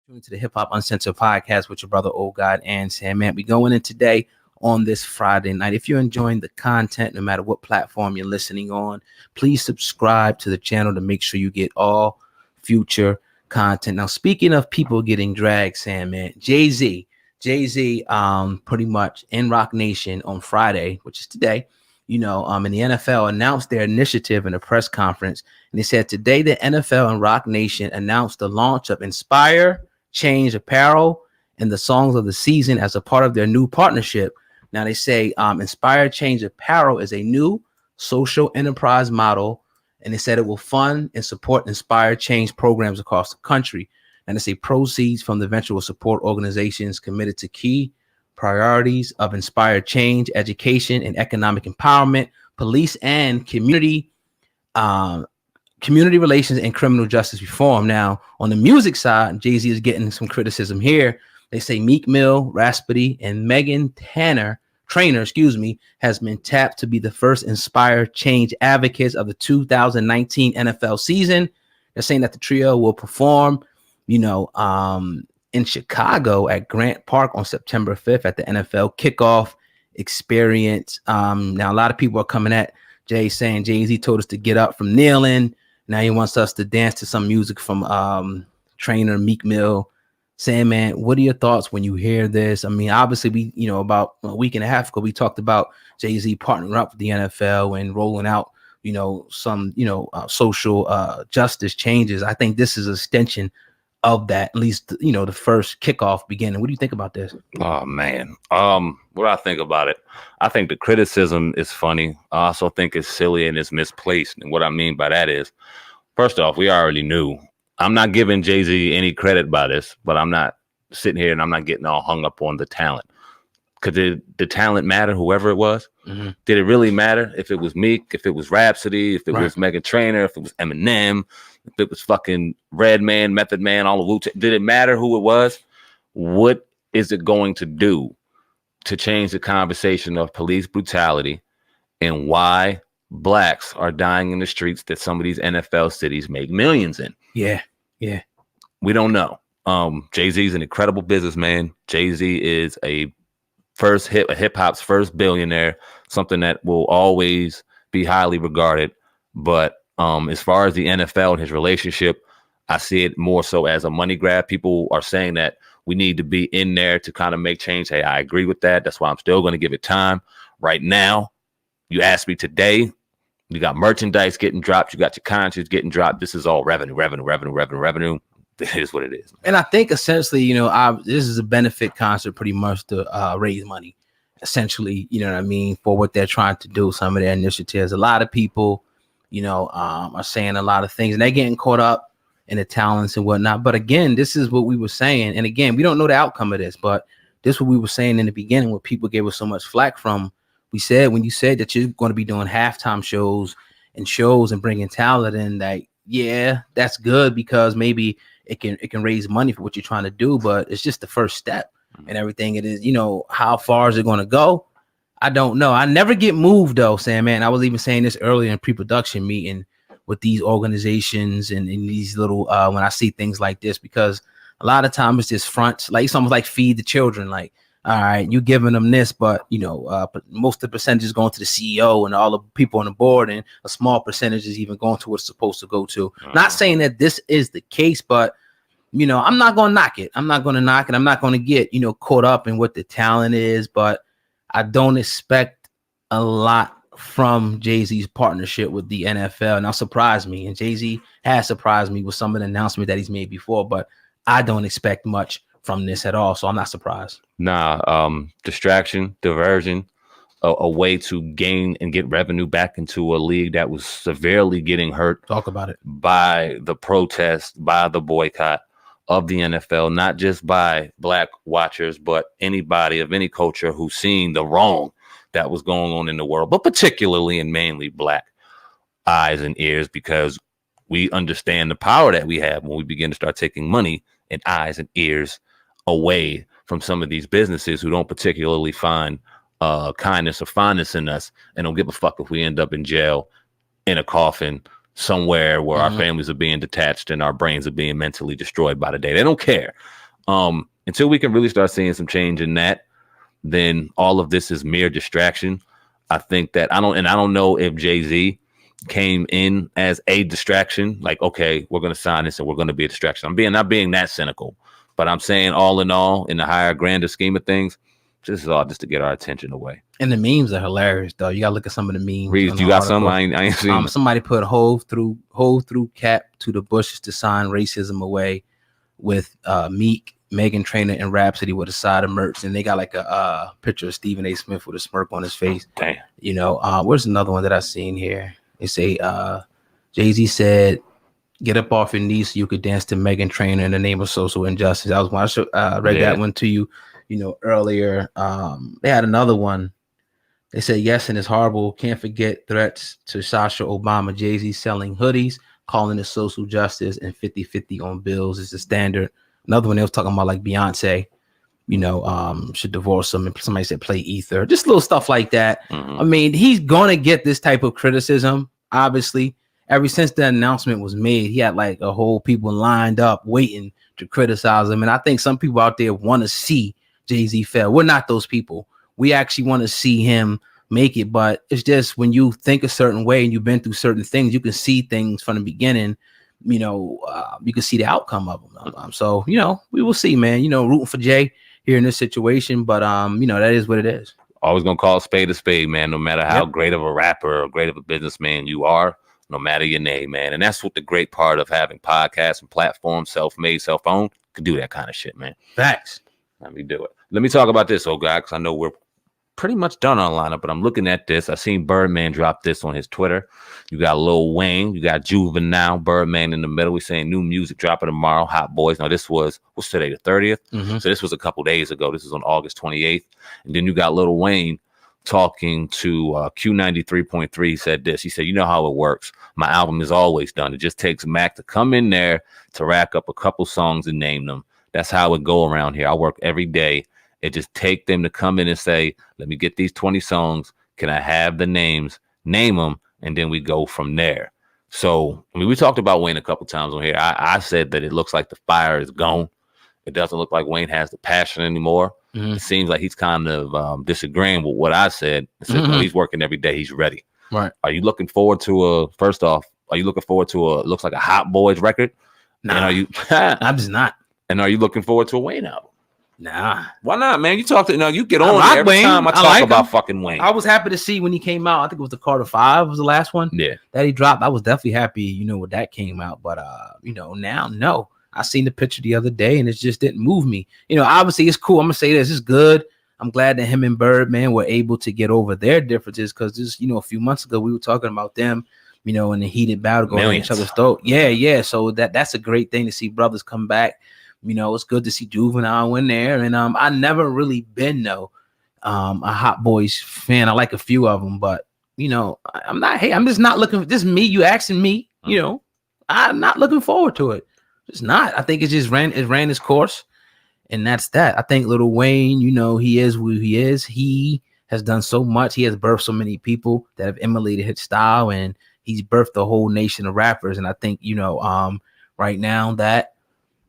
Tuned to the Hip Hop Uncensored podcast with your brother, Old God, and Sam. Man, we going in today on this Friday night. If you're enjoying the content, no matter what platform you're listening on, please subscribe to the channel to make sure you get all future content. Now, speaking of people getting dragged, Sam, man, Jay-Z, pretty much in Roc Nation on Friday, which is today, in the NFL announced their initiative in a press conference. And they said today the NFL and Roc Nation announced the launch of Inspire Change apparel and the songs of the season as a part of their new partnership. Now they say Inspire Change apparel is a new social enterprise model, and they said it will fund and support Inspire Change programs across the country. And they say proceeds from the venture will support organizations committed to key priorities of Inspire Change, education and economic empowerment, police and community relations and criminal justice reform. Now, on the music side, Jay-Z is getting some criticism here. They say Meek Mill, Rapsody, and Meghan Trainor, has been tapped to be the first Inspire Change advocates of the 2019 NFL season. They're saying that the trio will perform, in Chicago at Grant Park on September 5th at the NFL kickoff experience. Now, a lot of people are coming at Jay saying Jay-Z told us to get up from kneeling. Now he wants us to dance to some music from Trainor, Meek Mill. Saying, man, what are your thoughts when you hear this? I mean, obviously, we, about a week and a half ago, we talked about Jay-Z partnering up with the NFL and rolling out, some, social justice changes. I think this is an extension of that, at least, the first kickoff beginning. What do you think about this? Oh, man. What I think about it, I think the criticism is funny. I also think it's silly and it's misplaced. And what I mean by that is, first off, we already knew. I'm not giving Jay-Z any credit by this, but I'm not sitting here and I'm not getting all hung up on the talent. Did the talent matter, whoever it was? Mm-hmm. Did it really matter if it was Meek, if it was Rapsody, if it was Meghan Trainor, if it was Eminem, if it was fucking Redman, Method Man, all of Wu-Tang? Did it matter who it was? What is it going to do to change the conversation of police brutality and why blacks are dying in the streets that some of these NFL cities make millions in? Yeah. We don't know. Jay-Z is an incredible businessman. Jay-Z is a hip hop's first billionaire, something that will always be highly regarded. But as far as the NFL and his relationship, I see it more so as a money grab. People are saying that we need to be in there to kind of make change. Hey, I agree with that. That's why I'm still going to give it time. Right now, you asked me today, you got merchandise getting dropped. You got your concerts getting dropped. This is all revenue. It is what it is. And I think essentially, this is a benefit concert pretty much to raise money, essentially, for what they're trying to do, some of their initiatives. A lot of people, are saying a lot of things and they're getting caught up in the talents and whatnot. But again, this is what we were saying. And again, we don't know the outcome of this, but this is what we were saying in the beginning, what people gave us so much flack from. We said, when you said that you're going to be doing halftime shows and bringing talent in, that, yeah, that's good because maybe it can raise money for what you're trying to do, but it's just the first step and everything. It is, how far is it going to go? I don't know. I never get moved though, Sam, man. I was even saying this earlier in pre-production meeting with these organizations and these little, when I see things like this, because a lot of times it's just fronts, like it's almost like feed the children. Like, all right, you giving them this, but but most of the percentages going to the CEO and all the people on the board, and a small percentage is even going to what it's supposed to go to. Not saying that this is the case, but I'm not going to knock it. I'm not going to knock it. I'm not going to get caught up in what the talent is, but I don't expect a lot from Jay-Z's partnership with the NFL. Now, surprise me, and Jay-Z has surprised me with some of the announcements that he's made before, but I don't expect much from this at all, so I'm not surprised. Distraction, diversion, a way to gain and get revenue back into a league that was severely getting hurt. Talk about it. By the protest, by the boycott of the NFL, not just by black watchers, but anybody of any culture who's seen the wrong that was going on in the world, but particularly and mainly black eyes and ears, because we understand the power that we have when we begin to start taking money and eyes and ears away from some of these businesses who don't particularly find kindness or fondness in us and don't give a fuck if we end up in jail, in a coffin, somewhere where our families are being detached and our brains are being mentally destroyed by the day. They don't care. Until we can really start seeing some change in that, then all of this is mere distraction. I think that I don't know if Jay-Z came in as a distraction, like, okay, we're going to sign this and we're going to be a distraction. I'm not being that cynical, but I'm saying all in all, in the higher, grander scheme of things, this is all just to get our attention away. And the memes are hilarious, though. You got to look at some of the memes. Reed, you got some? I ain't seen somebody put Hove through cap to the bushes to sign racism away with Meek, Meghan Trainor, and Rapsody with a side of merch. And they got like a picture of Stephen A. Smith with a smirk on his face. Damn. You know, where's another one that I seen here? They say Jay-Z said, "Get up off your knees so you could dance to Meghan Trainor in the name of social injustice." I was when I read that one to you, earlier. They had another one. They said, "Yes, and it's horrible. Can't forget threats to Sasha Obama. Jay-Z selling hoodies, calling it social justice, and 50-50 on bills is the standard." Another one they was talking about, like Beyonce, should divorce him. And somebody said play Ether. Just little stuff like that. I mean, he's gonna get this type of criticism, obviously. Ever since the announcement was made, he had like a whole people lined up waiting to criticize him. And I think some people out there want to see Jay-Z fail. We're not those people. We actually want to see him make it. But it's just when you think a certain way and you've been through certain things, you can see things from the beginning. You can see the outcome of them. So, we will see, man. Rooting for Jay here in this situation. But, that is what it is. Always going to call a spade, man, no matter how great of a rapper or great of a businessman you are. No matter your name, man. And that's what the great part of having podcasts and platforms, self-made, self-owned, can do that kind of shit, man. Facts. Let me do it. Let me talk about this, old guy, because I know we're pretty much done on lineup, but I'm looking at this. I seen Birdman drop this on his Twitter. You got Lil Wayne. You got Juvenile, Birdman in the middle. We're saying new music dropping tomorrow, Hot Boys. Now, this was, what's today, the 30th? So this was a couple days ago. This is on August 28th. And then you got Lil Wayne talking to Q93.3. He said this. He said, "You know how it works. My album is always done. It just takes Mac to come in there to rack up a couple songs and name them. That's how it go around here. I work every day. It just take them to come in and say, let me get these 20 songs. Can I have the names? Name them, and then we go from there." So, I mean, we talked about Wayne a couple times on here. I said that it looks like the fire is gone. It doesn't look like Wayne has the passion anymore. It seems like he's kind of disagreeing with what I said. No, he's working every day. He's ready. Right. Are you looking forward to first off, are you looking forward to looks like a Hot Boys record? Nah, and are you I'm just not. And are you looking forward to a Wayne album? Nah. Why not, man? You talk to you get on every Wayne. Time I talk about fucking Wayne. I was happy to see when he came out. I think it was the Carter 5 was the last one. Yeah. That he dropped. I was definitely happy, when that came out. But now no. I seen the picture the other day and it just didn't move me. Obviously it's cool. I'm gonna say this. It's good. I'm glad that him and Birdman were able to get over their differences because just, a few months ago we were talking about them, in a heated battle going at each other's throat. Yeah. So that's a great thing to see brothers come back. It's good to see Juvenile in there. And I never really been a Hot Boys fan. I like a few of them, but I'm not. Hey, I'm just not looking. This me. You asking me? I'm not looking forward to it. It's not. I think it ran its course. And that's that. I think Lil Wayne, he is who he is. He has done so much. He has birthed so many people that have emulated his style, and he's birthed a whole nation of rappers. And I think, right now that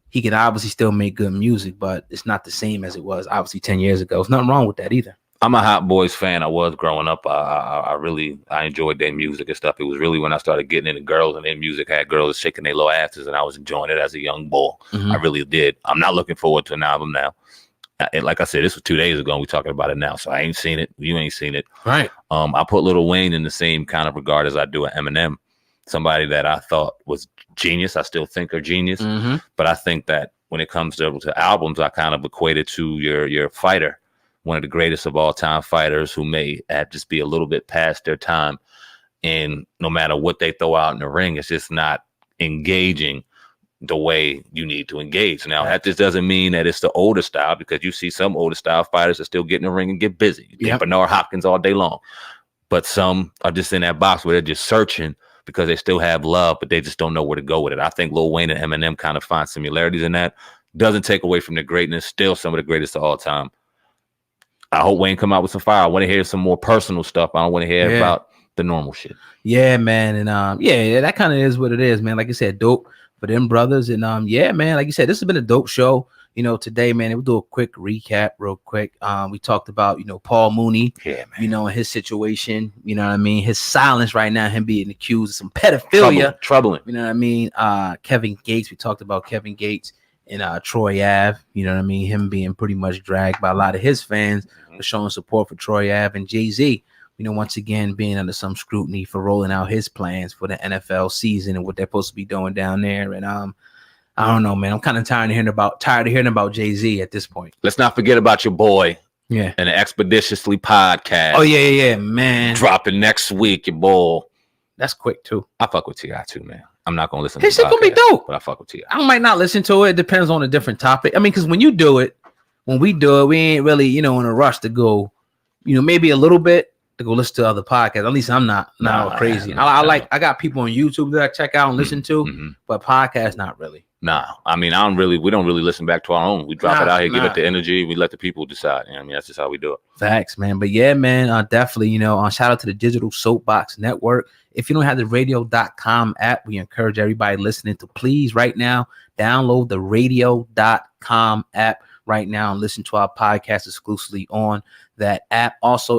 he can obviously still make good music, but it's not the same as it was obviously 10 years ago. There's nothing wrong with that either. I'm a Hot Boys fan. I was growing up. I really enjoyed their music and stuff. It was really when I started getting into girls and their music had girls shaking their little asses, and I was enjoying it as a young boy. I really did. I'm not looking forward to an album now. And like I said, this was 2 days ago, and we're talking about it now. So I ain't seen it. You ain't seen it. Right. I put Lil Wayne in the same kind of regard as I do Eminem. Somebody that I thought was genius. I still think are genius. But I think that when it comes to albums, I kind of equate it to your fighter. One of the greatest of all time fighters who may have just be a little bit past their time. And no matter what they throw out in the ring, it's just not engaging the way you need to engage. Now, that just doesn't mean that it's the older style, because you see some older style fighters that still get in the ring and get busy. You think Bernard Hopkins all day long. But some are just in that box where they're just searching because they still have love, but they just don't know where to go with it. I think Lil Wayne and Eminem kind of find similarities in that. Doesn't take away from their greatness. Still some of the greatest of all time. I hope Wayne come out with some fire. I want to hear some more personal stuff. I don't want to hear about the normal shit. Yeah, man. And yeah, that kind of is what it is, man. Like I said, dope for them brothers. And yeah, man, like you said, this has been a dope show. Today, man, we'll do a quick recap real quick. We talked about, Paul Mooney, yeah, man. And his situation, you know what I mean? His silence right now, him being accused of some pedophilia. Troubling. You know what I mean? Kevin Gates, we talked about Kevin Gates and Troy Ave, you know what I mean? Him being pretty much dragged by a lot of his fans for showing support for Troy Ave, and Jay-Z, once again being under some scrutiny for rolling out his plans for the NFL season and what they're supposed to be doing down there. And I don't know, man. I'm kind of tired of hearing about Jay-Z at this point. Let's not forget about your boy. Yeah. And the Expeditiously podcast. Oh, yeah, man. Dropping next week, your boy. That's quick, too. I fuck with T.I. too, man. I'm not going to listen his to shit gonna be dope. But I fuck with T.I. I might not listen to it. It depends on a different topic. I mean, because when we do it, we ain't really, in a rush to go, maybe a little bit to go listen to other podcasts. At least I'm not crazy. I got people on YouTube that I check out and listen to, but podcasts, not really. Nah, I mean, we don't really listen back to our own. We drop it out here, give it the energy. We let the people decide. I mean, that's just how we do it. Facts, man. But yeah, man, definitely, shout out to the Digital Soapbox Network. If you don't have the radio.com app, we encourage everybody listening to please right now, download the radio.com app right now and listen to our podcast exclusively on that app. Also,